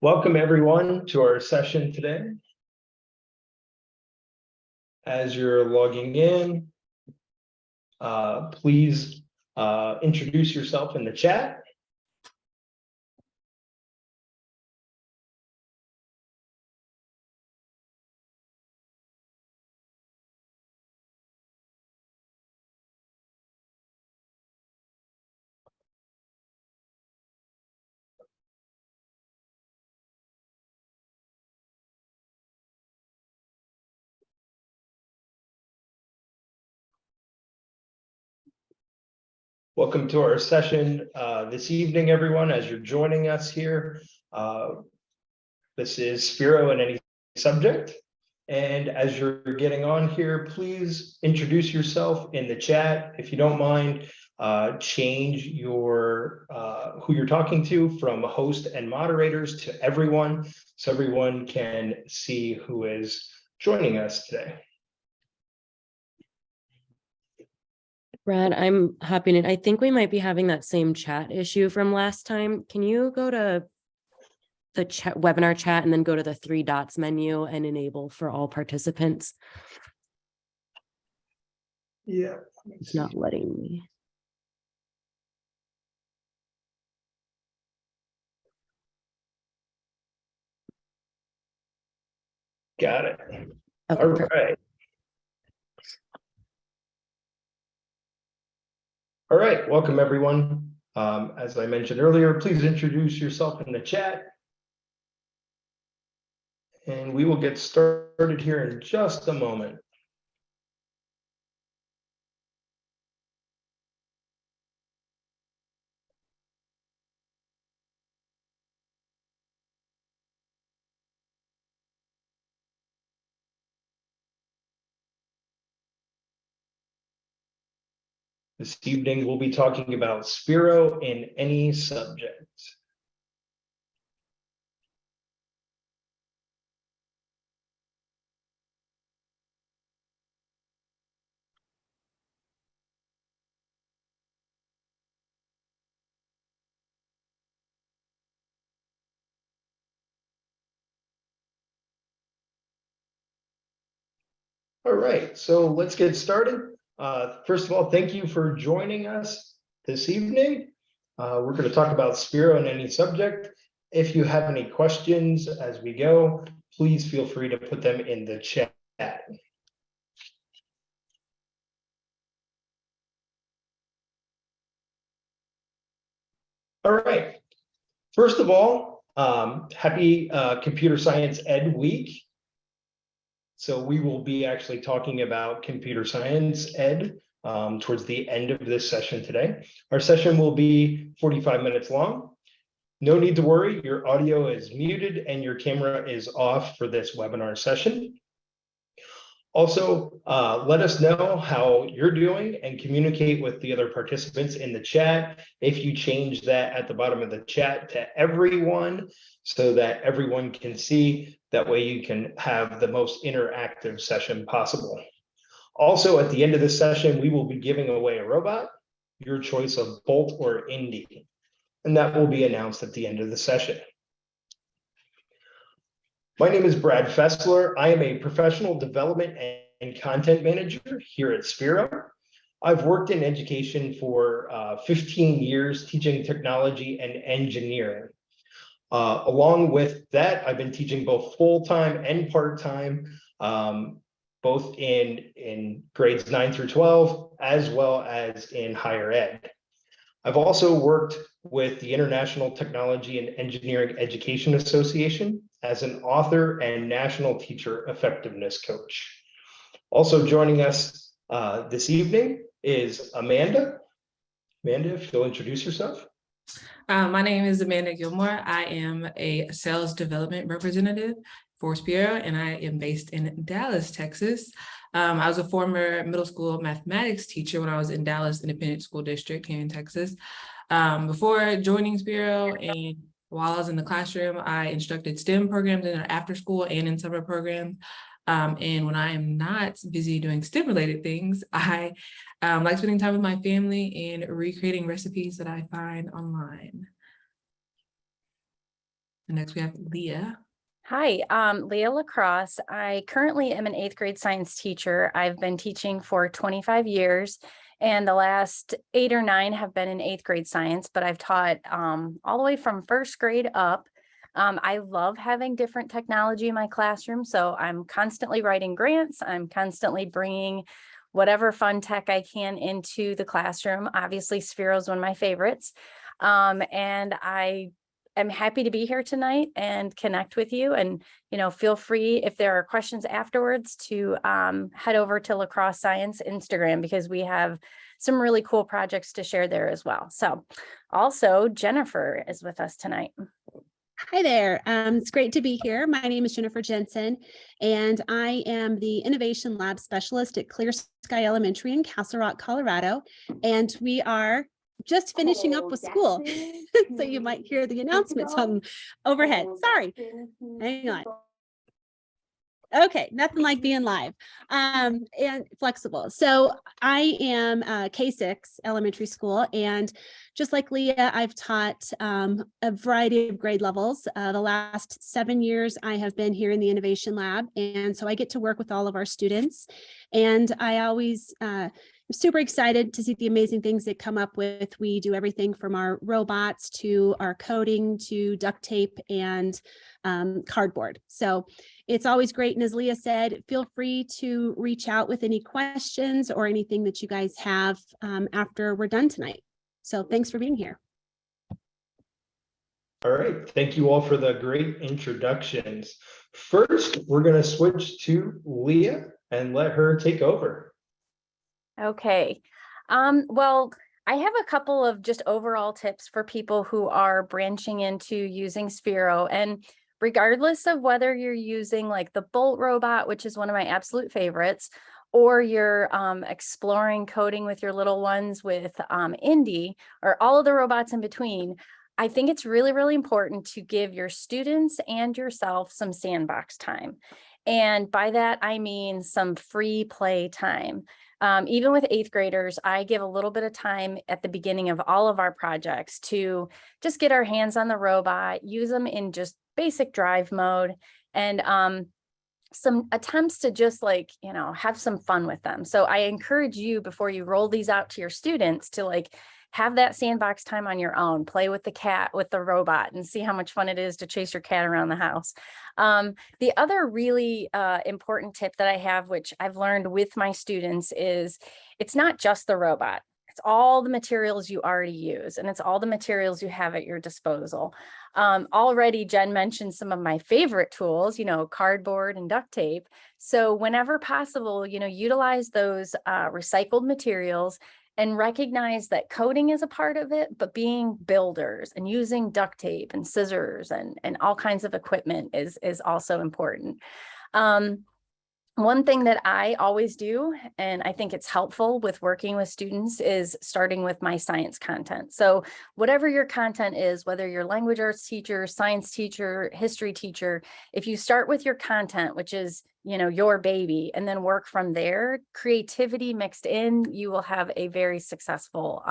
Welcome everyone to our session today. As you're logging in, please introduce yourself in the chat. Welcome to our session this evening, everyone. As you're joining us here, this is Sphero and any subject. And as you're getting on here, please introduce yourself in the chat. If you don't mind, change your who you're talking to from host and moderators to everyone, so everyone can see who is joining us today. Brad, I'm hopping in. I think we might be having that same chat issue from last time. Can you go to the chat webinar chat and then go to the three dots menu and enable for all participants? Yeah. It's not letting me. Got it. Okay, All perfect. right. All right, welcome everyone. As I mentioned earlier, please introduce yourself in the chat. And we will get started here in just a moment. This evening, we'll be talking about Sphero in any subject. All right, so let's get started. First of all, thank you for joining us this evening. We're going to talk about Sphero in any subject. If you have any questions as we go, please feel free to put them in the chat. All right. First of all, happy Computer Science Ed Week. So we will be actually talking about computer science ed towards the end of this session today. Our session will be 45 minutes long. No need to worry, your audio is muted and your camera is off for this webinar session. Also, let us know how you're doing and communicate with the other participants in the chat. If you change that at the bottom of the chat to everyone so that everyone can see, that way you can have the most interactive session possible. Also, at the end of this session, we will be giving away a robot, your choice of Bolt or Indy, and that will be announced at the end of the session. My name is Brad Fessler. I am a professional development and content manager here at Sphero. I've worked in education for 15 years, teaching technology and engineering. Along with that, I've been teaching both full-time and part-time, both in grades 9 through 12, as well as in higher ed. I've also worked with the International Technology and Engineering Education Association as an author and national teacher effectiveness coach. Also joining us this evening is Amanda. Amanda, if you'll introduce yourself. My name is Amanda Gilmore. I am a sales development representative for Sphero, and I am based in Dallas, Texas. I was a former middle school mathematics teacher when I was in Dallas Independent School District here in Texas. Before joining Sphero and while I was in the classroom, I instructed STEM programs in our after school and in summer programs. And when I am not busy doing STEM related things, I like spending time with my family and recreating recipes that I find online. And next we have Leah. Hi, Leah Lacrosse. I currently am an 8th grade science teacher. I've been teaching for 25 years, and the last 8 or 9 have been in 8th grade science, but I've taught all the way from 1st grade up. I love having different technology in my classroom, so I'm constantly writing grants. I'm constantly bringing whatever fun tech I can into the classroom. Obviously, Sphero is one of my favorites. And I'm happy to be here tonight and connect with you, and feel free if there are questions afterwards to head over to Lacrosse Science Instagram, because we have some really cool projects to share there as well. So also Jennifer is with us tonight. Hi there. It's great to be here. My name is Jennifer Jensen, and I am the Innovation Lab Specialist at Clear Sky Elementary in Castle Rock, Colorado. And we are just finishing up with school. So you might hear the announcements on overhead. Sorry. Hang on. Okay, nothing like being live and flexible. So I am K6 elementary school, and just like Leah, I've taught a variety of grade levels. The last 7 years I have been here in the Innovation Lab, and so I get to work with all of our students, and I always am super excited to see the amazing things that come up with. We do everything from our robots to our coding to duct tape and cardboard. So it's always great. And as Leah said, feel free to reach out with any questions or anything that you guys have after we're done tonight. So thanks for being here. All right, thank you all for the great introductions. First, we're going to switch to Leah and let her take over. Okay. Well, I have a couple of just overall tips for people who are branching into using Sphero. And regardless of whether you're using like the Bolt robot, which is one of my absolute favorites, or you're exploring coding with your little ones with Indy, or all of the robots in between, I think it's really, really important to give your students and yourself some sandbox time. And by that, I mean some free play time. Even with 8th graders, I give a little bit of time at the beginning of all of our projects to just get our hands on the robot, use them in just basic drive mode, and some attempts to just have some fun with them. So I encourage you, before you roll these out to your students, to have that sandbox time on your own, play with the cat, with the robot, and see how much fun it is to chase your cat around the house. The other really important tip that I have, which I've learned with my students, is it's not just the robot. It's all the materials you already use, and it's all the materials you have at your disposal. Already Jen mentioned some of my favorite tools, cardboard and duct tape. So whenever possible, utilize those recycled materials, and recognize that coding is a part of it, but being builders and using duct tape and scissors and all kinds of equipment is also important. One thing that I always do, and I think it's helpful with working with students, is starting with my science content. So whatever your content is, whether you're language arts teacher, science teacher, history teacher, if you start with your content, which is your baby, and then work from there, creativity mixed in, you will have a very successful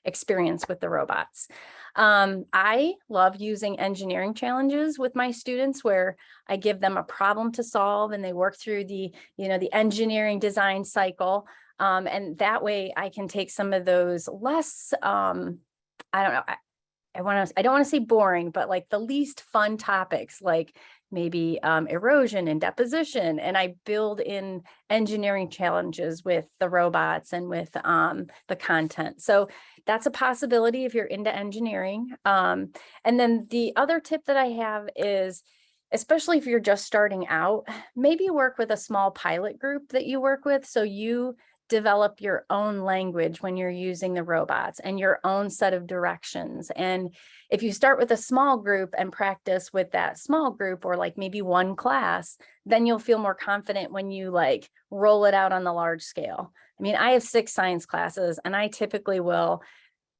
experience with the robots. I love using engineering challenges with my students, where I give them a problem to solve and they work through the engineering design cycle. And that way I can take some of those less, I don't know, I don't want to say boring, but like the least fun topics, like maybe erosion and deposition, and I build in engineering challenges with the robots and with the content. So that's a possibility if you're into engineering. And then the other tip that I have is, especially if you're just starting out, maybe work with a small pilot group that you work with, so you develop your own language when you're using the robots and your own set of directions. And if you start with a small group and practice with that small group, or like maybe one class, then you'll feel more confident when you roll it out on the large scale. I mean, I have 6 science classes, and I typically will,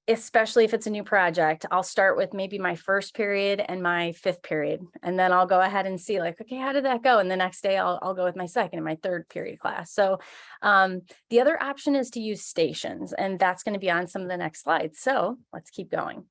especially if it's a new project, I'll start with maybe my first period and my 5th period. And then I'll go ahead and see okay, how did that go? And the next day I'll go with my 2nd and my 3rd period class. So the other option is to use stations, and that's going to be on some of the next slides. So let's keep going.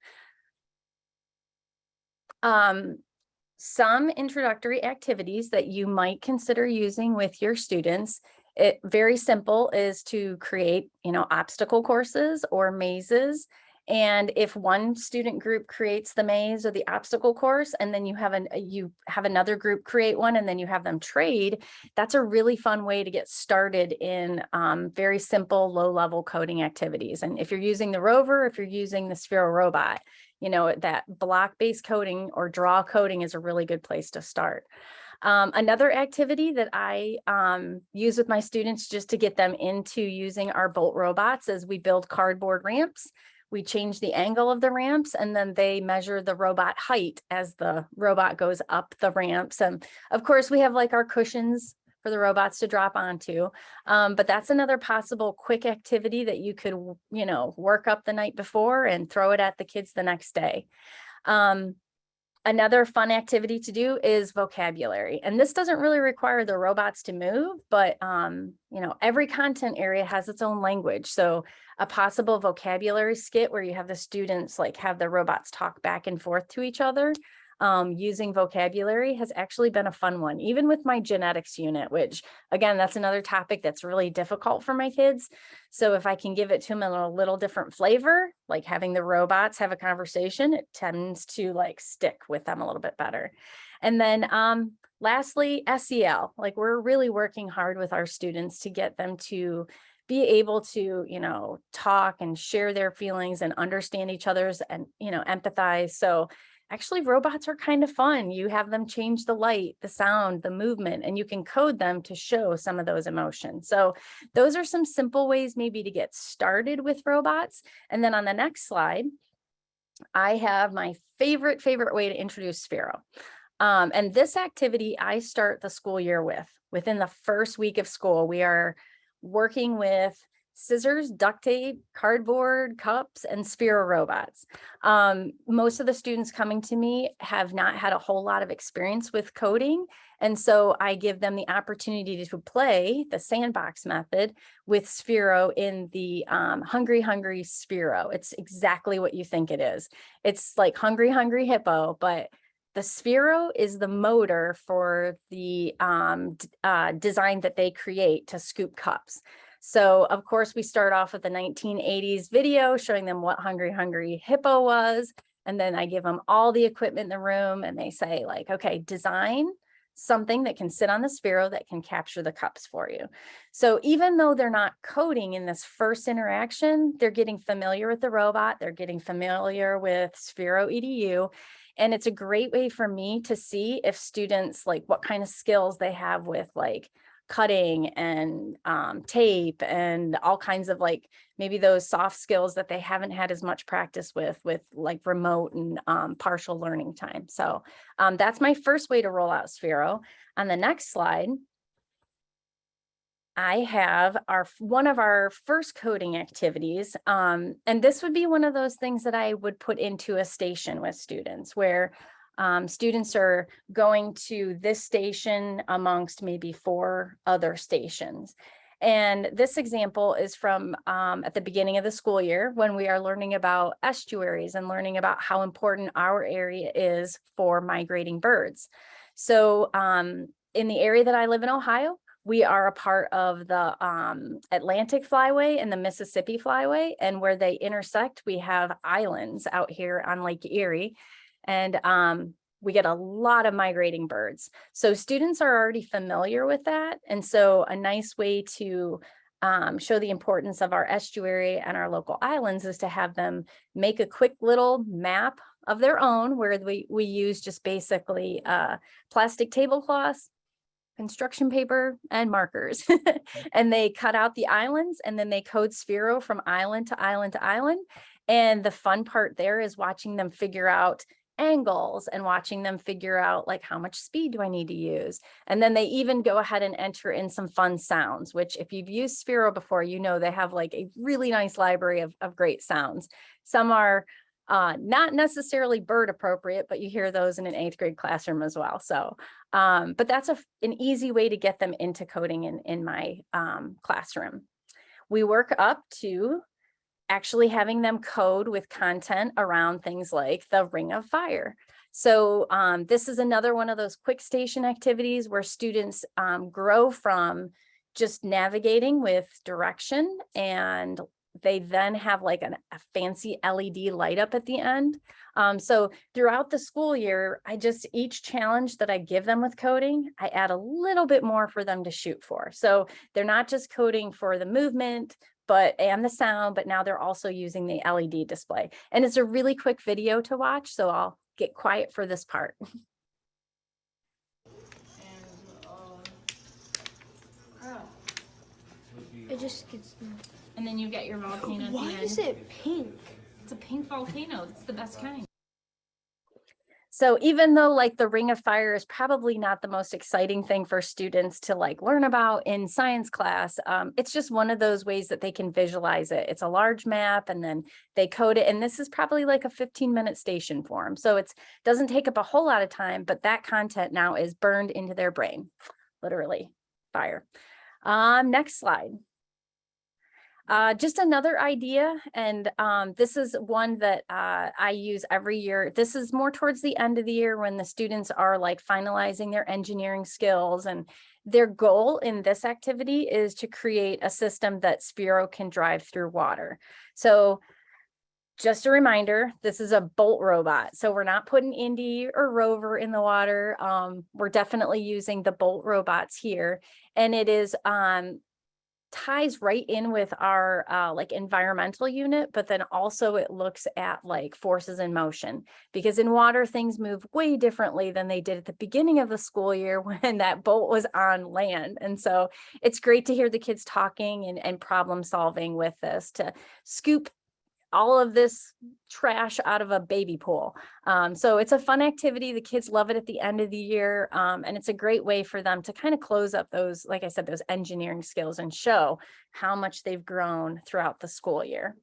some introductory activities that you might consider using with your students. It very simple is to create, obstacle courses or mazes. And if one student group creates the maze or the obstacle course, and then you have another group create one, and then you have them trade, that's a really fun way to get started in very simple, low-level coding activities. And if you're using the rover, if you're using the Sphero robot, that block-based coding or draw coding is a really good place to start. Another activity that I use with my students just to get them into using our Bolt robots is we build cardboard ramps. We change the angle of the ramps, and then they measure the robot height as the robot goes up the ramps. And of course, we have like our cushions for the robots to drop onto. But that's another possible quick activity that you could, work up the night before and throw it at the kids the next day. Another fun activity to do is vocabulary. And this doesn't really require the robots to move, but every content area has its own language. So a possible vocabulary skit where you have the students have the robots talk back and forth to each other using vocabulary has actually been a fun one, even with my genetics unit, which again, that's another topic that's really difficult for my kids. So if I can give it to them in a little different flavor, like having the robots have a conversation, it tends to stick with them a little bit better. And then lastly, SEL, we're really working hard with our students to get them to be able to, talk and share their feelings and understand each other's and, empathize. So actually, robots are kind of fun. You have them change the light, the sound, the movement, and you can code them to show some of those emotions. So those are some simple ways maybe to get started with robots. And then on the next slide, I have my favorite way to introduce Sphero. And this activity I start the school year with. Within the first week of school, we are working with scissors, duct tape, cardboard, cups, and Sphero robots. Most of the students coming to me have not had a whole lot of experience with coding. And so I give them the opportunity to play the sandbox method with Sphero in the Hungry Sphero. It's exactly what you think it is. It's like Hungry Hippo, but the Sphero is the motor for the design that they create to scoop cups. So of course we start off with the 1980s video showing them what Hungry Hippo was. And then I give them all the equipment in the room and they say okay, design something that can sit on the Sphero that can capture the cups for you. So even though they're not coding in this first interaction, they're getting familiar with the robot. They're getting familiar with Sphero EDU. And it's a great way for me to see if students what kind of skills they have with cutting and tape and all kinds of maybe those soft skills that they haven't had as much practice with remote and partial learning time. So that's my first way to roll out Sphero. On the next slide, I have one of our first coding activities. And this would be one of those things that I would put into a station with students where students are going to this station amongst maybe 4 other stations. And this example is from at the beginning of the school year when we are learning about estuaries and learning about how important our area is for migrating birds. So in the area that I live in, Ohio, we are a part of the Atlantic Flyway and the Mississippi Flyway. And where they intersect, we have islands out here on Lake Erie. And we get a lot of migrating birds. So students are already familiar with that. And so a nice way to show the importance of our estuary and our local islands is to have them make a quick little map of their own where we use just basically plastic tablecloths, construction paper, and markers. And they cut out the islands and then they code Sphero from island to island to island. And the fun part there is watching them figure out angles and watching them figure out how much speed do I need to use. And then they even go ahead and enter in some fun sounds, which if you've used Sphero before, they have a really nice library of great sounds. Some are not necessarily bird appropriate, but you hear those in an 8th grade classroom as well. So, but that's an easy way to get them into coding in my classroom. We work up to actually having them code with content around things like the Ring of Fire. So this is another one of those quick station activities where students grow from just navigating with direction, and they then have like a fancy LED light up at the end. So throughout the school year, each challenge that I give them with coding, I add a little bit more for them to shoot for. So they're not just coding for the movement, and the sound, but now they're also using the LED display. And it's a really quick video to watch, so I'll get quiet for this part. It just gets. And then you get your volcano. Why is it pink? It's a pink volcano. It's the best kind. So even though like the Ring of Fire is probably not the most exciting thing for students to like learn about in science class, it's just one of those ways that they can visualize it. It's a large map and then they code it. And this is probably like a 15-minute station for them. So it doesn't take up a whole lot of time, but that content now is burned into their brain, literally fire. Next slide. Just another idea, and this is one that I use every year. This is more towards the end of the year when the students are like finalizing their engineering skills, and their goal in this activity is to create a system that Sphero can drive through water. So just a reminder, this is a bolt robot. So we're not putting Indy or Rover in the water. We're definitely using the bolt robots here, and it is ties right in with our like environmental unit, but then also it looks at like forces in motion, because in water things move way differently than they did at the beginning of the school year when that boat was on land. And so it's great to hear the kids talking and problem solving with this to scoop all of this trash out of a baby pool. So it's a fun activity. The kids love it at the end of the year. And it's a great way for them to kind of close up those, like I said, those engineering skills and show how much they've grown throughout the school year.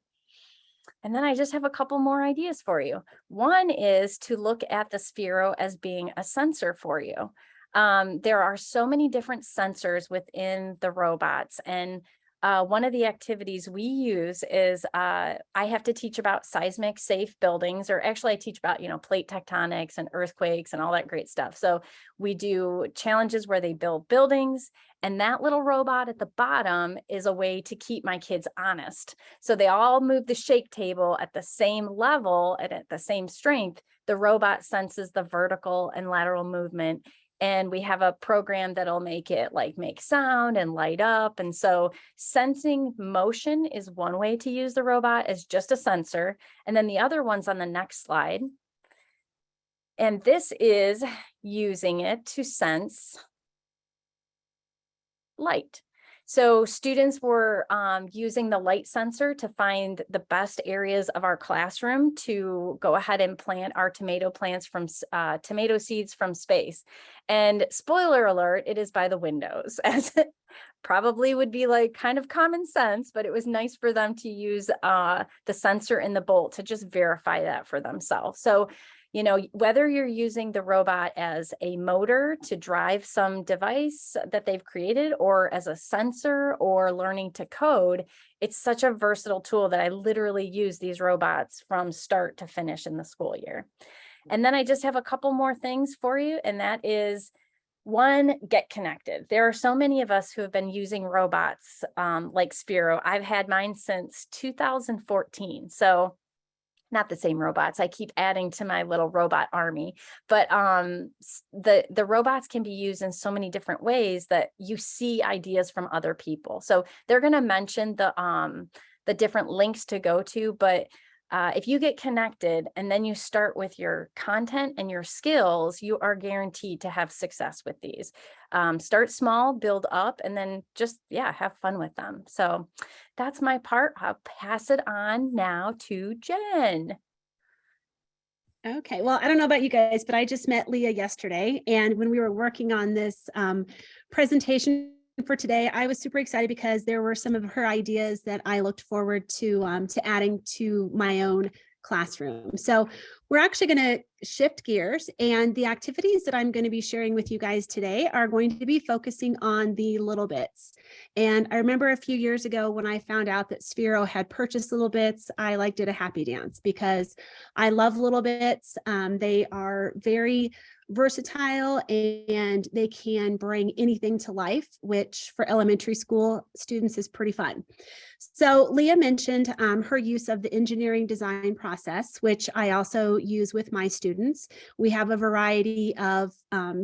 And then I just have a couple more ideas for you. One is to look at the Sphero as being a sensor for you. There are so many different sensors within the robots, and one of the activities we use is I have to teach about seismic safe buildings, or actually I teach about, plate tectonics and earthquakes and all that great stuff. So we do challenges where they build buildings, and that little robot at the bottom is a way to keep my kids honest. So they all move the shake table at the same level and at the same strength. The robot senses the vertical and lateral movement. And we have a program that'll make it like make sound and light up. And so sensing motion is one way to use the robot as just a sensor. And then the other one's on the next slide. And this is using it to sense light. So students were using the light sensor to find the best areas of our classroom to go ahead and plant our tomato plants from tomato seeds from space. And spoiler alert, it is by the windows, as it probably would be like kind of common sense, but it was nice for them to use the sensor in the bolt to just verify that for themselves. So whether you're using the robot as a motor to drive some device that they've created, or as a sensor, or learning to code, it's such a versatile tool that I literally use these robots from start to finish in the school year. And then I just have a couple more things for you, and that is, one, get connected. There are so many of us who have been using robots like Sphero. I've had mine since 2014. So not the same robots. I keep adding to my little robot army, but the robots can be used in so many different ways that you see ideas from other people. So they're going to mention the different links to go to, but if you get connected and then you start with your content and your skills, you are guaranteed to have success with these. Start small, build up, and then just, have fun with them. So that's my part. I'll pass it on now to Jen. Okay, well, I don't know about you guys, but I just met Leah yesterday, and when we were working on this presentation for today, I was super excited because there were some of her ideas that I looked forward to adding to my own classroom. So we're actually going to shift gears, and the activities that I'm going to be sharing with you guys today are going to be focusing on the littleBits. And I remember a few years ago when I found out that Sphero had purchased littleBits, I did a happy dance because I love littleBits. They are very versatile and they can bring anything to life, which for elementary school students is pretty fun. So Leah mentioned her use of the engineering design process, which I also use with my students. We have a variety of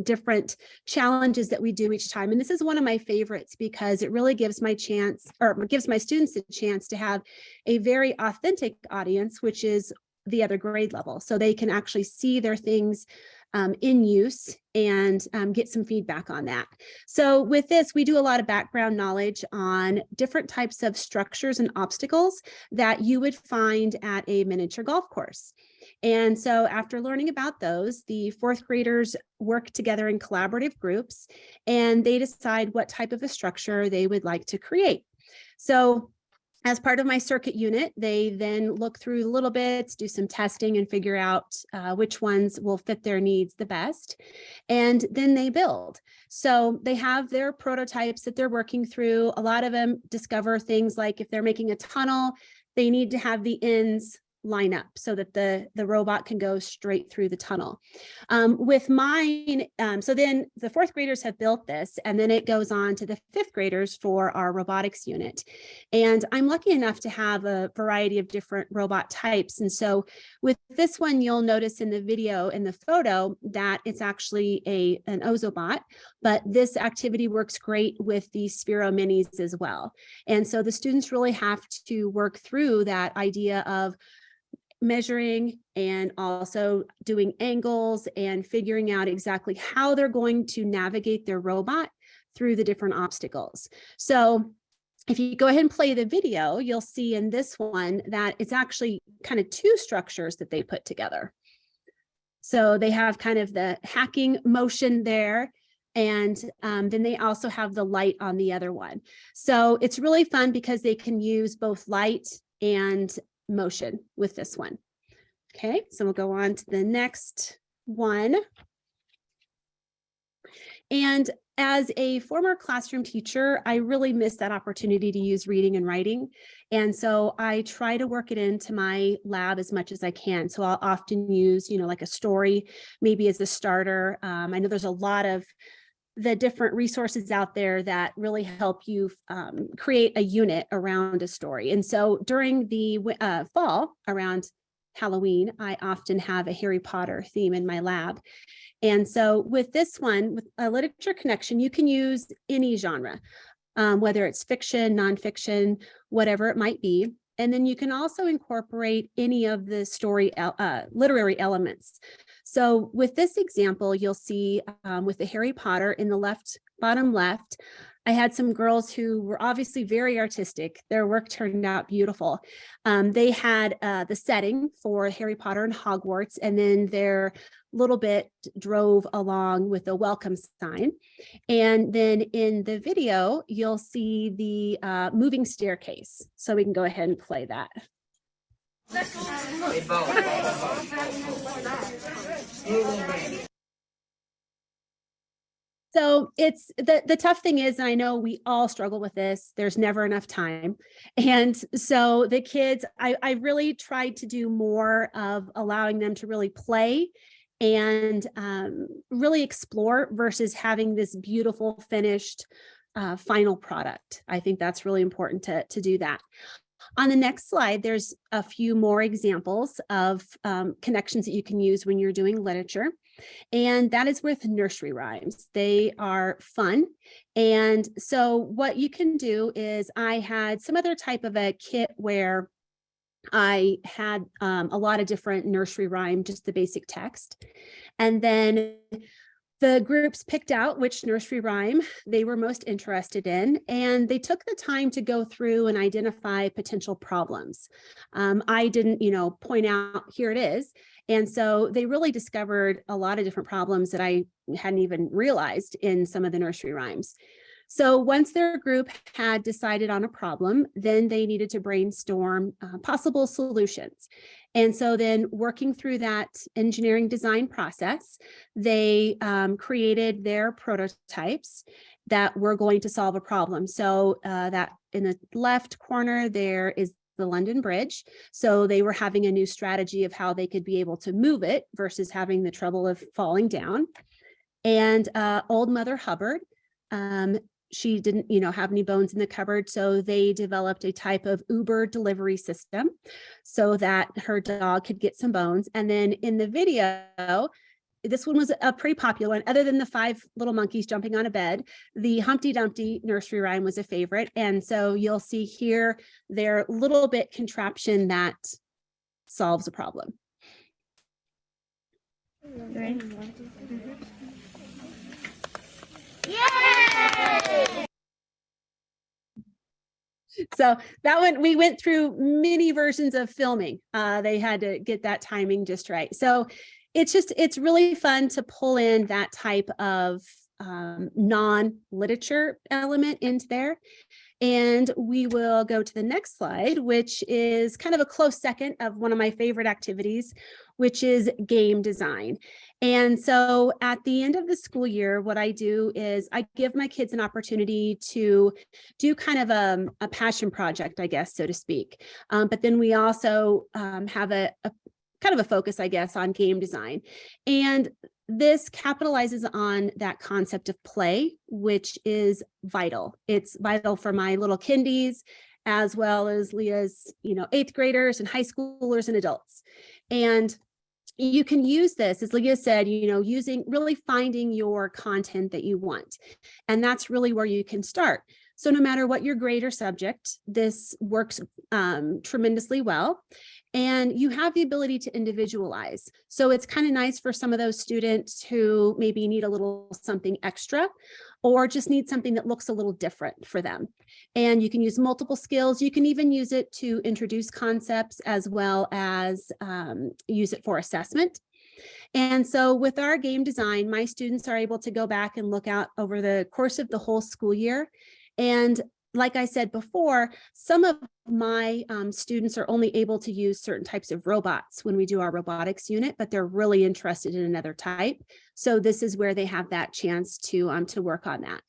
different challenges that we do each time. And this is one of my favorites because it really gives my students a chance to have a very authentic audience, which is the other grade level. So they can actually see their things in use and get some feedback on that. So with this, we do a lot of background knowledge on different types of structures and obstacles that you would find at a miniature golf course. And so after learning about those, the fourth graders work together in collaborative groups and they decide what type of a structure they would like to create. So as part of my circuit unit, they then look through littleBits, do some testing and figure out which ones will fit their needs the best. And then they build. So they have their prototypes that they're working through. A lot of them discover things like if they're making a tunnel, they need to have the ends line up so that the robot can go straight through the tunnel. With mine, so then the fourth graders have built this, and then it goes on to the fifth graders for our robotics unit. And I'm lucky enough to have a variety of different robot types. And so with this one, you'll notice in the video, in the photo, that it's actually an Ozobot, but this activity works great with the Sphero minis as well. And so the students really have to work through that idea of measuring and also doing angles and figuring out exactly how they're going to navigate their robot through the different obstacles. So if you go ahead and play the video, you'll see in this one that it's actually kind of two structures that they put together. So they have kind of the hacking motion there, and then they also have the light on the other one. So it's really fun because they can use both light and motion with this one. Okay, so we'll go on to the next one. And as a former classroom teacher, I really miss that opportunity to use reading and writing. And so I try to work it into my lab as much as I can. So I'll often use, like a story, maybe as a starter. I know there's a lot of the different resources out there that really help you create a unit around a story. And so during the fall, around Halloween, I often have a Harry Potter theme in my lab. And so with this one, with a literature connection, you can use any genre, whether it's fiction, nonfiction, whatever it might be. And then you can also incorporate any of the story literary elements. So with this example, you'll see with the Harry Potter in the bottom left, I had some girls who were obviously very artistic. Their work turned out beautiful. They had the setting for Harry Potter and Hogwarts, and then their littleBit drove along with a welcome sign. And then in the video, you'll see the moving staircase. So we can go ahead and play that. So it's the tough thing is, and I know we all struggle with this, there's never enough time. And so the kids, I really tried to do more of allowing them to really play and really explore versus having this beautiful finished final product. I think that's really important to do that. On the next slide, there's a few more examples of connections that you can use when you're doing literature. And that is with nursery rhymes. They are fun. And so what you can do is I had some other type of a kit where I had a lot of different nursery rhyme, just the basic text. And then the groups picked out which nursery rhyme they were most interested in, and they took the time to go through and identify potential problems. I didn't, point out, here it is. And so they really discovered a lot of different problems that I hadn't even realized in some of the nursery rhymes. So once their group had decided on a problem, then they needed to brainstorm possible solutions. And so then working through that engineering design process, they created their prototypes that were going to solve a problem. So that in the left corner, there is the London Bridge. So they were having a new strategy of how they could be able to move it versus having the trouble of falling down. And Old Mother Hubbard, she didn't, have any bones in the cupboard. So they developed a type of Uber delivery system so that her dog could get some bones. And then in the video, this one was a pretty popular one. Other than the 5 little monkeys jumping on a bed, the Humpty Dumpty nursery rhyme was a favorite. And so you'll see here their littleBit contraption that solves a problem. So that one, we went through many versions of filming. They had to get that timing just right. So it's really fun to pull in that type of non-literature element into there. And we will go to the next slide, which is kind of a close second of one of my favorite activities, which is game design. And so at the end of the school year, what I do is I give my kids an opportunity to do kind of a passion project, I guess, so to speak. But then we also have a kind of a focus, I guess, on game design. And this capitalizes on that concept of play, which is vital. It's vital for my little kindies, as well as Leah's, 8th graders and high schoolers and adults. And you can use this, as Leah said, really finding your content that you want. And that's really where you can start. So no matter what your grade or subject, this works tremendously well. And you have the ability to individualize. So it's kind of nice for some of those students who maybe need a little something extra, or just need something that looks a little different for them. And you can use multiple skills. You can even use it to introduce concepts as well as use it for assessment. And so with our game design, my students are able to go back and look out over the course of the whole school year. And like I said before, some of my students are only able to use certain types of robots when we do our robotics unit, but they're really interested in another type. So this is where they have that chance to work on that.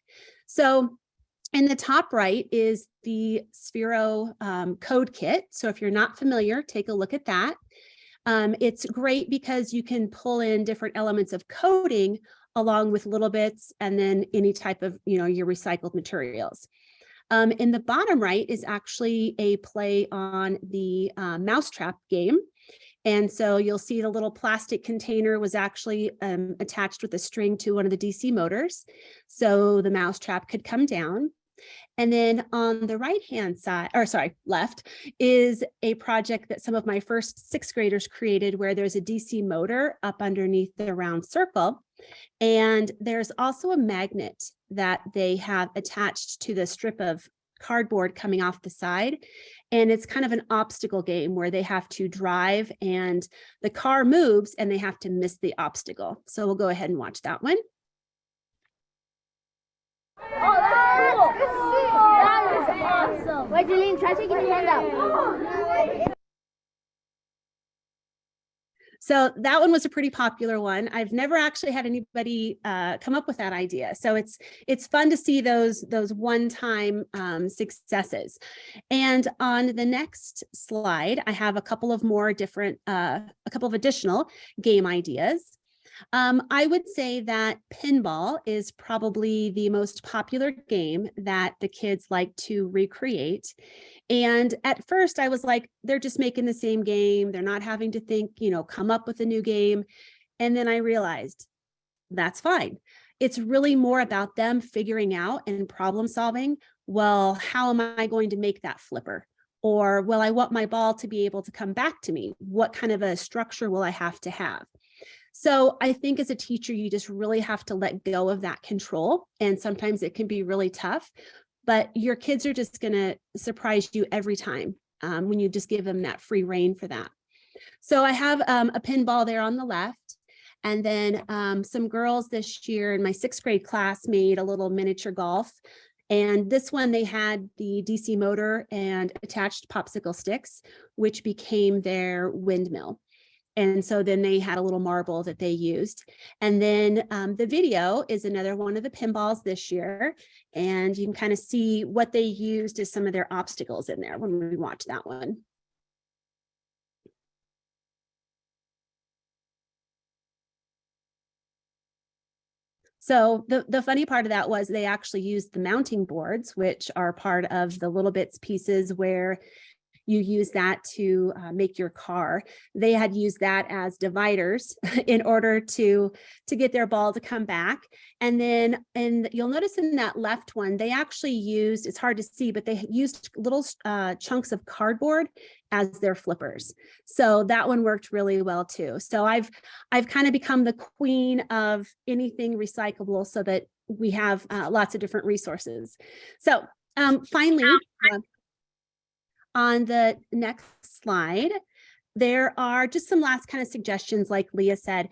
So in the top right is the Sphero code kit. So if you're not familiar, take a look at that. It's great because you can pull in different elements of coding along with littleBits and then any type of, your recycled materials. In the bottom right is actually a play on the mousetrap game. And so you'll see the little plastic container was actually attached with a string to one of the DC motors. So the mousetrap could come down. And then on the right-hand side, left, is a project that some of my first 6th graders created where there's a DC motor up underneath the round circle. And there's also a magnet that they have attached to the strip of cardboard coming off the side. And it's kind of an obstacle game where they have to drive and the car moves and they have to miss the obstacle. So we'll go ahead and watch that one. Oh, that's cool. That is awesome. Wait, Jalene, try taking your hand out. So that one was a pretty popular one. I've never actually had anybody come up with that idea. So it's fun to see those one-time successes. And on the next slide, I have a couple of more different, a couple of additional game ideas. I would say that pinball is probably the most popular game that the kids like to recreate. And at first I was like, they're just making the same game. They're not having to think, come up with a new game. And then I realized that's fine. It's really more about them figuring out and problem solving. Well, how am I going to make that flipper? Or, well, I want my ball to be able to come back to me. What kind of a structure will I have to have? So I think as a teacher, you just really have to let go of that control. And sometimes it can be really tough, but your kids are just going to surprise you every time when you just give them that free rein for that. So I have a pinball there on the left. And then some girls this year in my 6th grade class made a little miniature golf And this one, they had the DC motor and attached popsicle sticks, which became their windmill. And so then they had a little marble that they used. And then the video is another one of the pinballs this year. And you can kind of see what they used as some of their obstacles in there when we watch that one. So the funny part of that was they actually used the mounting boards, which are part of the littleBits pieces where you use that to make your car. They had used that as dividers in order to get their ball to come back. And then, and you'll notice in that left one, they actually used, it's hard to see, but they used little chunks of cardboard as their flippers. So that one worked really well too. So I've kind of become the queen of anything recyclable so that we have lots of different resources. So finally, on the next slide, there are just some last kind of suggestions. Like Leah said,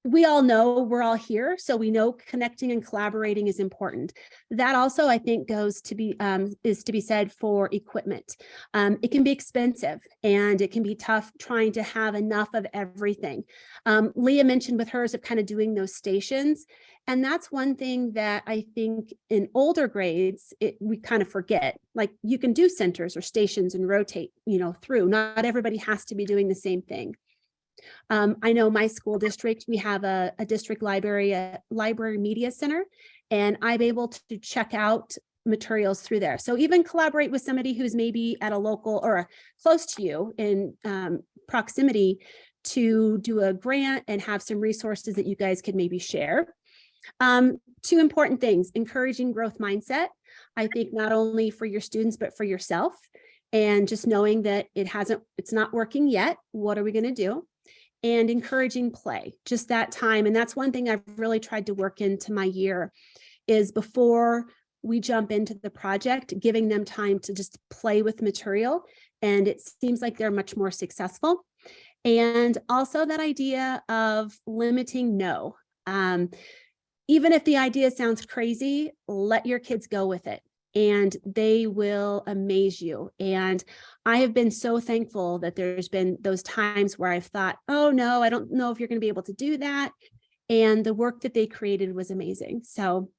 we all know we're all here, so we know connecting and collaborating is important. That also, I think, goes to be is to be said for equipment. It can be expensive and it can be tough trying to have enough of everything. Leah mentioned with hers of kind of doing those stations. And that's one thing that I think in older grades, we kind of forget. Like you can do centers or stations and rotate, through. Not everybody has to be doing the same thing. I know my school district, we have a district library, a library media center, and I'm able to check out materials through there. So even collaborate with somebody who's maybe at a local or close to you in proximity to do a grant and have some resources that you guys could maybe share. Two important things: encouraging growth mindset. I think not only for your students, but for yourself, and just knowing that it's not working yet. What are we going to do? And encouraging play, just that time. And that's one thing I've really tried to work into my year is before we jump into the project, giving them time to just play with material. And it seems like they're much more successful. And also that idea of limiting no. Even if the idea sounds crazy, let your kids go with it and they will amaze you. And I have been so thankful that there's been those times where I've thought, oh no, I don't know if you're going to be able to do that. And the work that they created was amazing. So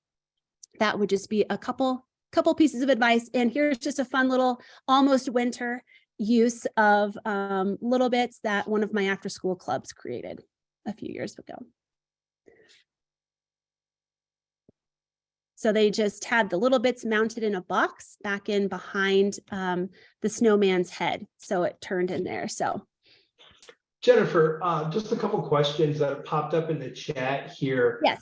that would just be a couple pieces of advice. And here's just a fun little almost winter use of littleBits that one of my after school clubs created a few years ago. So they just had the littleBits mounted in a box back in behind the snowman's head. So it turned in there. So Jennifer, just a couple questions that have popped up in the chat here. yes.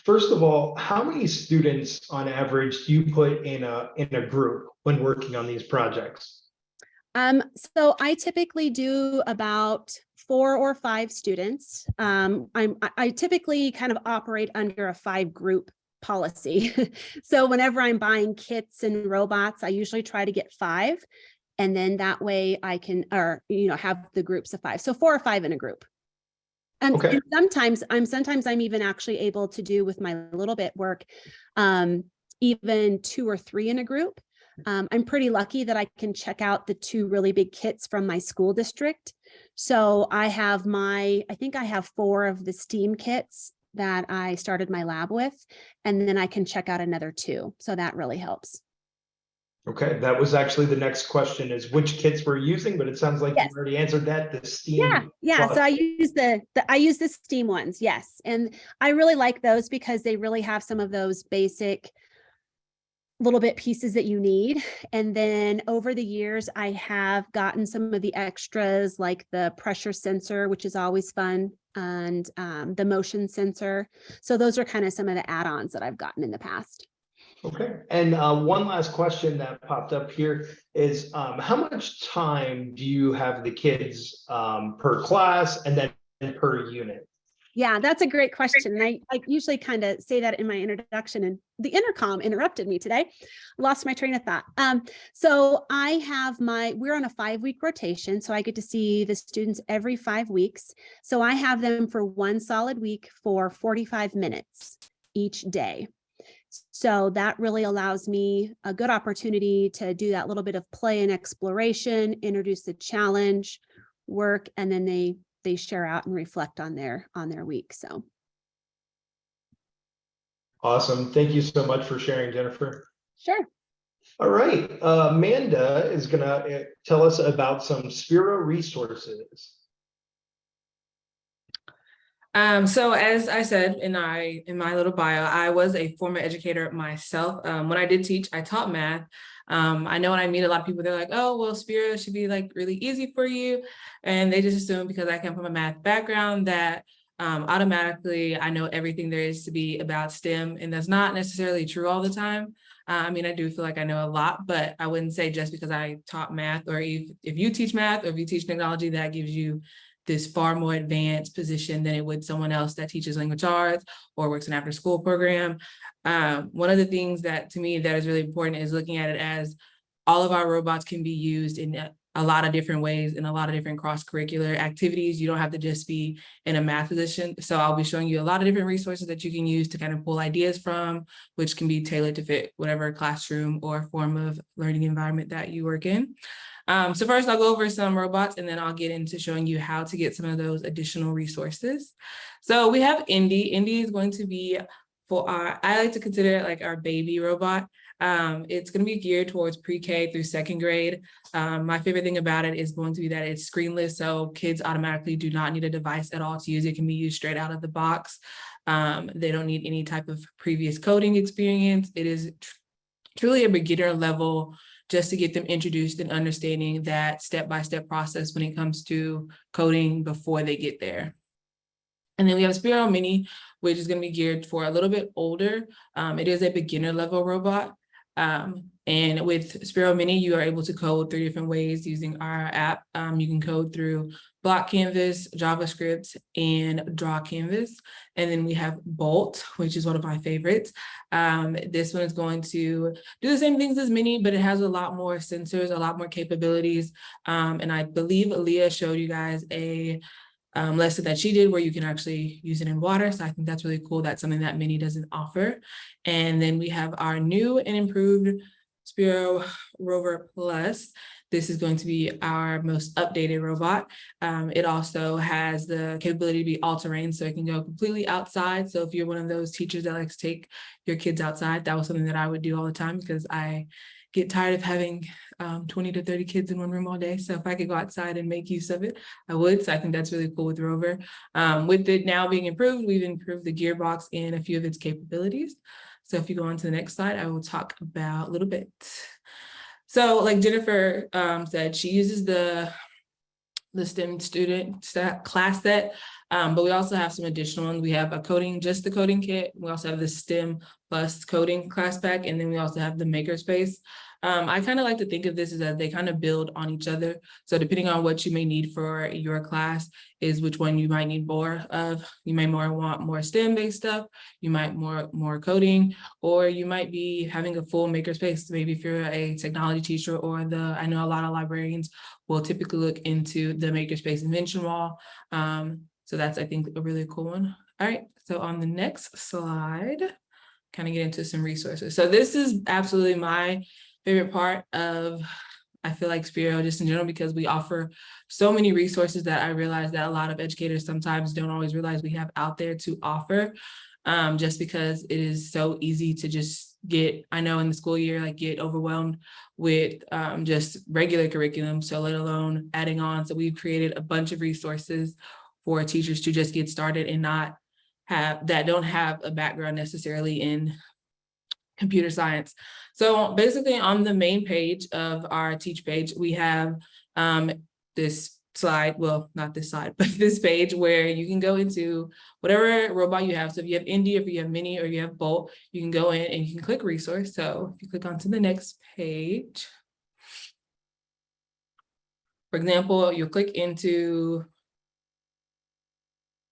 First of all, how many students on average do you put in a group when working on these projects? So I typically do about 4 or 5 students. I typically kind of operate under a 5-group policy. So whenever I'm buying kits and robots, I usually try to get 5. And then that way I can, have the groups of 5. So 4 or 5 in a group. And, Okay. and sometimes I'm even actually able to do with my littleBit work, even 2 or 3 in a group. I'm pretty lucky that I can check out the 2 really big kits from my school district. So I think I have 4 of the STEAM kits that I started my lab with, and then I can check out another 2. So that really helps. Okay, that was actually the next question, is which kits we're using, but it sounds like Yes. you already answered that. The STEAM. Yeah. So I use the STEAM ones. Yes. And I really like those because they really have some of those basic littleBit pieces that you need. And then over the years, I have gotten some of the extras like the pressure sensor, which is always fun, and the motion sensor. So those are kind of some of the add-ons that I've gotten in the past. Okay, and one last question that popped up here is how much time do you have the kids per class and then per unit? Yeah, that's a great question. And I usually kind of say that in my introduction, and the intercom interrupted me today. Lost my train of thought. So we're on a 5-week rotation. So I get to see the students every 5 weeks. So I have them for one solid week for 45 minutes each day. So that really allows me a good opportunity to do that little bit of play and exploration, introduce the challenge, work, and then they share out and reflect on their week. So Awesome. Thank you so much for sharing, Jennifer. sure. All right, Amanda is gonna tell us about some Sphero resources. So as I said in my little bio, I was a former educator myself. When I did teach, I taught math. I know when I meet a lot of people, they're like, oh, well, Sphero should be like really easy for you. And they just assume because I come from a math background that automatically I know everything there is to be about STEM. And that's not necessarily true all the time. I mean, I do feel like I know a lot, but I wouldn't say just because I taught math, or if you teach math or if you teach technology, that gives you this far more advanced position than it would someone else that teaches language arts or works in after school program. One of the things that to me that is really important is looking at it as all of our robots can be used in a lot of different ways, in a lot of different cross-curricular activities. You don't have to just be in a math position. So I'll be showing you a lot of different resources that you can use to kind of pull ideas from, which can be tailored to fit whatever classroom or form of learning environment that you work in. So first I'll go over some robots and then I'll get into showing you how to get some of those additional resources. So we have Indy. Indy is going to be for I like to consider it like our baby robot. It's going to be geared towards pre-K through second grade. My favorite thing about it is going to be that it's screenless, so kids automatically do not need a device at all to use it. It can be used straight out of the box. They don't need any type of previous coding experience. It is truly a beginner level just to get them introduced and understanding that step-by-step process when it comes to coding before they get there. And then we have Sphero Mini, which is going to be geared for a little bit older. It is a beginner level robot. And with Sphero Mini, you are able to code 3 different ways using our app. You can code through Block Canvas, JavaScript, and Draw Canvas. And then we have Bolt, which is one of my favorites. This one is going to do the same things as Mini, but it has a lot more sensors, a lot more capabilities. And I believe Leah showed you guys a lesson that she did where you can actually use it in water. So I think that's really cool. That's something that Mini doesn't offer. And then we have our new and improved Sphero Rover Plus. This is going to be our most updated robot. It also has the capability to be all-terrain, so it can go completely outside. So if you're one of those teachers that likes to take your kids outside, that was something that I would do all the time because I get tired of having 20 to 30 kids in one room all day. So if I could go outside and make use of it, I would. So I think that's really cool with Rover. With it now being improved, we've improved the gearbox and a few of its capabilities. So if you go on to the next slide, I will talk about littleBits. So like Jennifer said, she uses the STEM student class set, but we also have some additional ones. We have a coding, just the coding kit. We also have the STEM plus coding class pack, and then we also have the makerspace. I kind of like to think of this as that they kind of build on each other. So depending on what you may need for your class is which one you might need more of. You may want more STEM-based stuff. You might more coding, or you might be having a full makerspace. Maybe if you're a technology teacher or I know a lot of librarians will typically look into the makerspace invention wall. So that's, I think, a really cool one. All right, so on the next slide, kind of get into some resources. So this is absolutely my favorite part of, I feel like Sphero just in general, because we offer so many resources that I realize that a lot of educators sometimes don't always realize we have out there to offer, just because it is so easy to just get, I know in the school year, like get overwhelmed with just regular curriculum, so let alone adding on. So we've created a bunch of resources for teachers to just get started and not have, that don't have a background necessarily in computer science. So basically on the main page of our teach page, we have this slide, well, not this slide, but this page where you can go into whatever robot you have. So if you have Indy, if you have Mini, or you have Bolt, you can go in and you can click resource. So if you click onto the next page, for example, you'll click into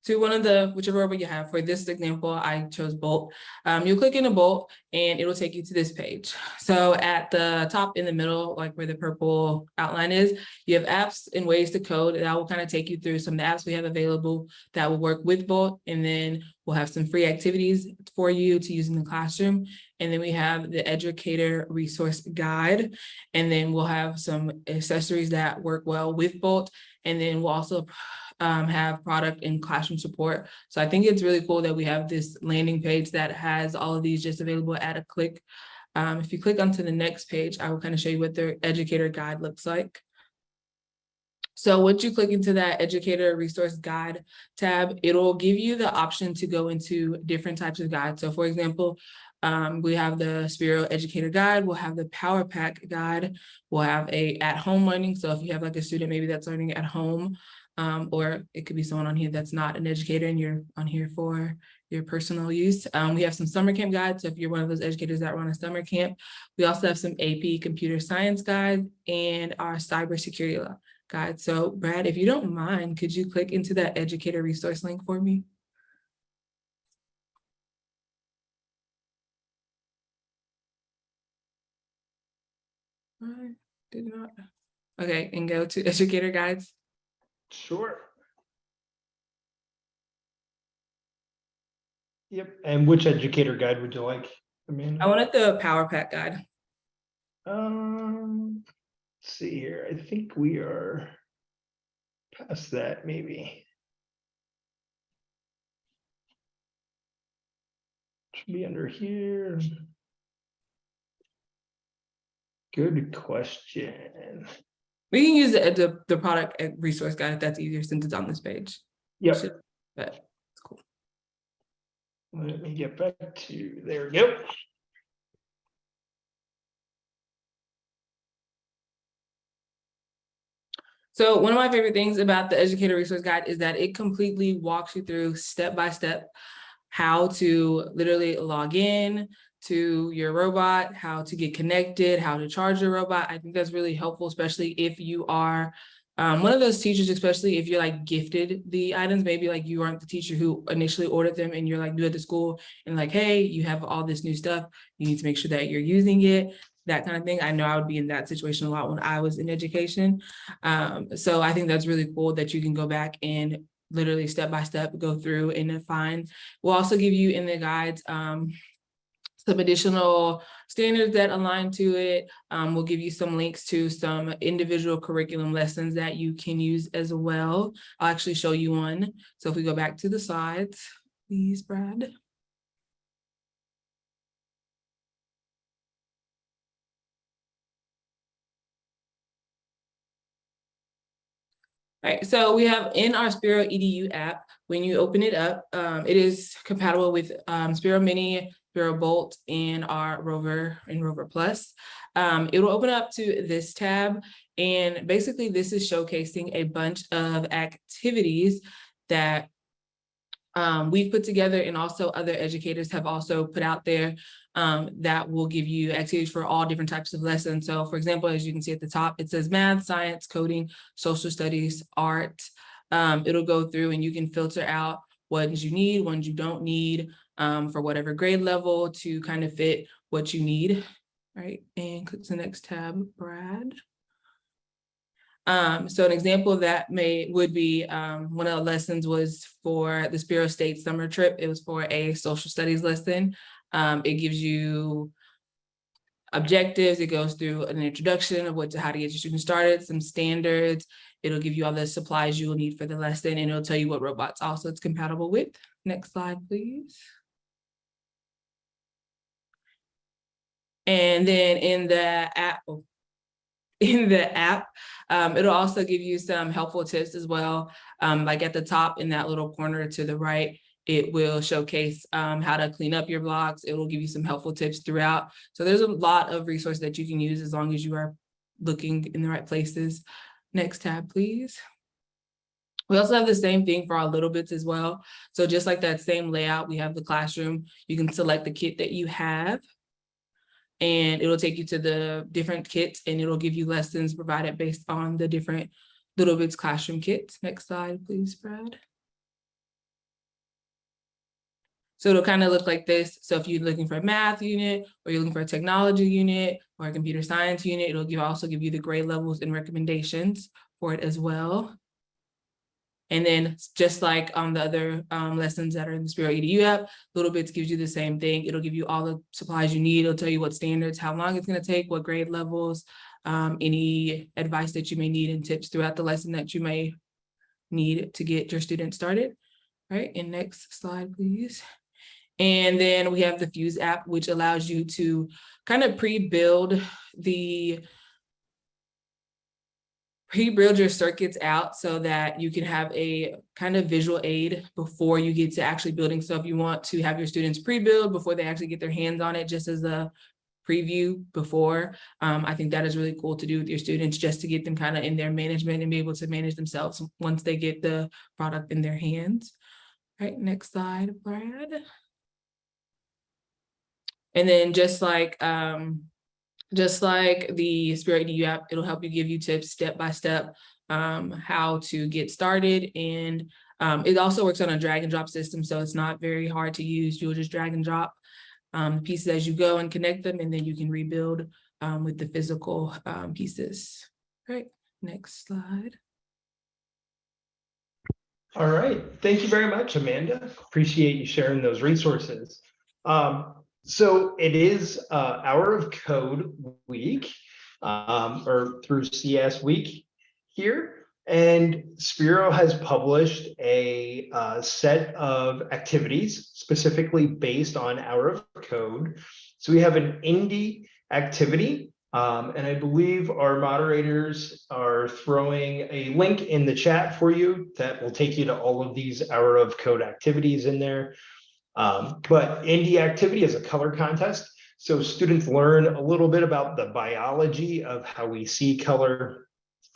to one of the, whichever robot you have. For this example, I chose Bolt. You'll click into Bolt and it'll take you to this page. So at the top in the middle, like where the purple outline is, you have apps and ways to code. And I will kind of take you through some of the apps we have available that will work with Bolt. And then we'll have some free activities for you to use in the classroom. And then we have the educator resource guide. And then we'll have some accessories that work well with Bolt. And then we'll also have product and classroom support. So I think it's really cool that we have this landing page that has all of these just available at a click. If you click onto the next page, I will kind of show you what their educator guide looks like. So once you click into that educator resource guide tab, it'll give you the option to go into different types of guides. So for example, we have the Sphero educator guide, we'll have the Power Pack guide, we'll have a at-home learning. So if you have like a student maybe that's learning at home, or it could be someone on here that's not an educator and you're on here for your personal use. We have some summer camp guides. So if you're one of those educators that run a summer camp, we also have some AP computer science guide and our cybersecurity guide. So Brad, if you don't mind, could you click into that educator resource link for me? I did not. Okay, and go to educator guides. Sure. Yep. And which educator guide would you like, Amanda? I wanted the Power Pack guide. Let's see here. I think we are past that, maybe. Should be under here. Good question. We can use the product resource guide if that's easier since it's on this page. Yep. But it's cool. Let me get back to, there we go. So one of my favorite things about the educator resource guide is that it completely walks you through step by step how to literally log in to your robot, how to get connected, how to charge your robot. I think that's really helpful, especially if you are one of those teachers, especially if you're like gifted the items, maybe like you aren't the teacher who initially ordered them and you're like new at the school and like, hey, you have all this new stuff. You need to make sure that you're using it, that kind of thing. I know I would be in that situation a lot when I was in education. So I think that's really cool that you can go back and literally step by step go through and find. We'll also give you in the guides some additional standards that align to it. We'll give you some links to some individual curriculum lessons that you can use as well. I'll actually show you one. So if we go back to the slides, please, Brad. All right, so we have in our Sphero EDU app, when you open it up, it is compatible with Sphero Mini, Sphero Bolt, and our Rover and Rover Plus. It will open up to this tab, and basically this is showcasing a bunch of activities that we've put together, and also other educators have also put out there that will give you activities for all different types of lessons. So for example, as you can see at the top, it says math, science, coding, social studies, art. It'll go through and you can filter out ones you need, ones you don't need, for whatever grade level to kind of fit what you need. Right, and click to the next tab, Brad. So an example of that would be one of the lessons was for the Sphero State summer trip. It was for a social studies lesson. It gives you objectives. It goes through an introduction of how to get your students started, some standards. It'll give you all the supplies you will need for the lesson, and it'll tell you what robots also it's compatible with. Next slide, please. And then in the app, it'll also give you some helpful tips as well. Like at the top in that little corner to the right, it will showcase how to clean up your blocks. It will give you some helpful tips throughout. So there's a lot of resources that you can use as long as you are looking in the right places. Next tab, please. We also have the same thing for our littleBits as well. So just like that same layout, we have the classroom. You can select the kit that you have, and it'll take you to the different kits, and it'll give you lessons provided based on the different littleBits classroom kits. Next slide, please, Brad. So it'll kind of look like this. So if you're looking for a math unit, or you're looking for a technology unit or a computer science unit, it'll also give you the grade levels and recommendations for it as well. And then just like on the other lessons that are in the Sphero EDU app, littleBits gives you the same thing. It'll give you all the supplies you need. It'll tell you what standards, how long it's going to take, what grade levels, any advice that you may need and tips throughout the lesson that you may need to get your students started. All right, and next slide, please. And then we have the Fuse app, which allows you to kind of pre-build your circuits out so that you can have a kind of visual aid before you get to actually building. So if you want to have your students pre-build before they actually get their hands on it, just as a preview before, I think that is really cool to do with your students, just to get them kind of in their management and be able to manage themselves once they get the product in their hands. All right, next slide, Brad. And then just like the Sphero EDU app, it'll help you give you tips step by step how to get started. And it also works on a drag and drop system, so it's not very hard to use. You'll just drag and drop pieces as you go and connect them, and then you can rebuild with the physical pieces. All right, next slide. All right, thank you very much, Amanda. Appreciate you sharing those resources. So it is Hour of Code week, or through CS week here, and Sphero has published a set of activities specifically based on Hour of Code. So we have an indie activity, and I believe our moderators are throwing a link in the chat for you that will take you to all of these Hour of Code activities in there. But indie activity is a color contest. So students learn a little bit about the biology of how we see color,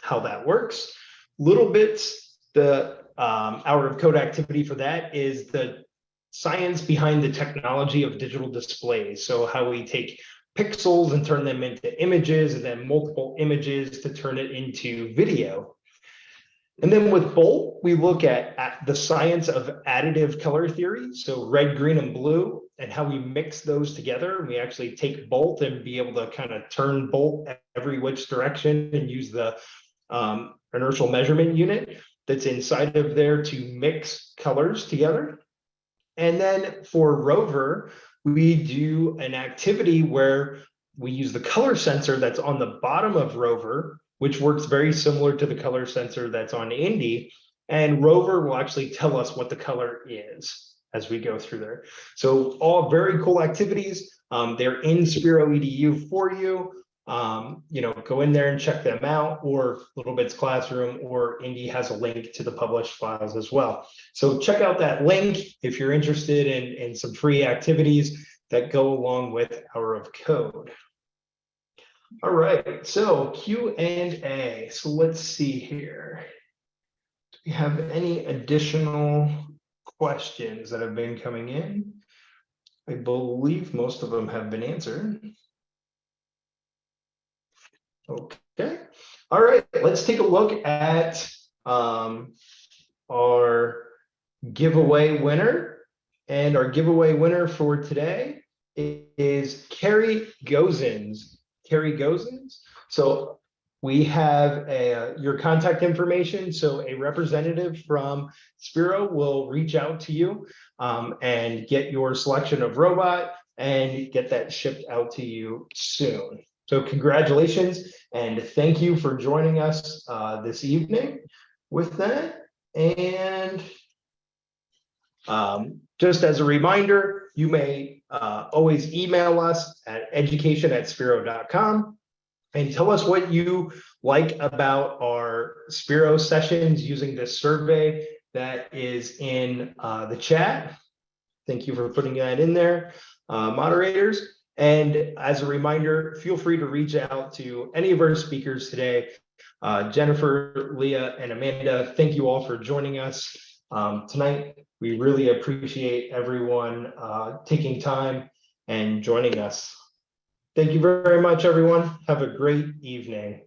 how that works. littleBits, the Hour of Code activity for that is the science behind the technology of digital displays. So how we take pixels and turn them into images, and then multiple images to turn it into video. And then with Bolt, we look at the science of additive color theory, so red, green, and blue, and how we mix those together. And we actually take Bolt and be able to kind of turn Bolt every which direction and use the inertial measurement unit that's inside of there to mix colors together. And then for Rover, we do an activity where we use the color sensor that's on the bottom of Rover, which works very similar to the color sensor that's on Indy. And Rover will actually tell us what the color is as we go through there. So all very cool activities. They're in Sphero EDU for you. Go in there and check them out, or littleBits Classroom, or Indy has a link to the published files as well. So check out that link if you're interested in some free activities that go along with Hour of Code. All right, so Q&A. So let's see here. Do we have any additional questions that have been coming in? I believe most of them have been answered. Okay, all right, let's take a look at our giveaway winner. And our giveaway winner for today is Carrie Gozens. Carrie Gozens. So we have your contact information. So a representative from Sphero will reach out to you and get your selection of robot and get that shipped out to you soon. So congratulations and thank you for joining us this evening with that. And just as a reminder, you may always email us at education@sphero.com and tell us what you like about our Sphero sessions using this survey that is in the chat. Thank you for putting that in there, moderators. And as a reminder, feel free to reach out to any of our speakers today. Jennifer, Leah, and Amanda, thank you all for joining us tonight. We really appreciate everyone taking time and joining us. Thank you very much, everyone. Have a great evening.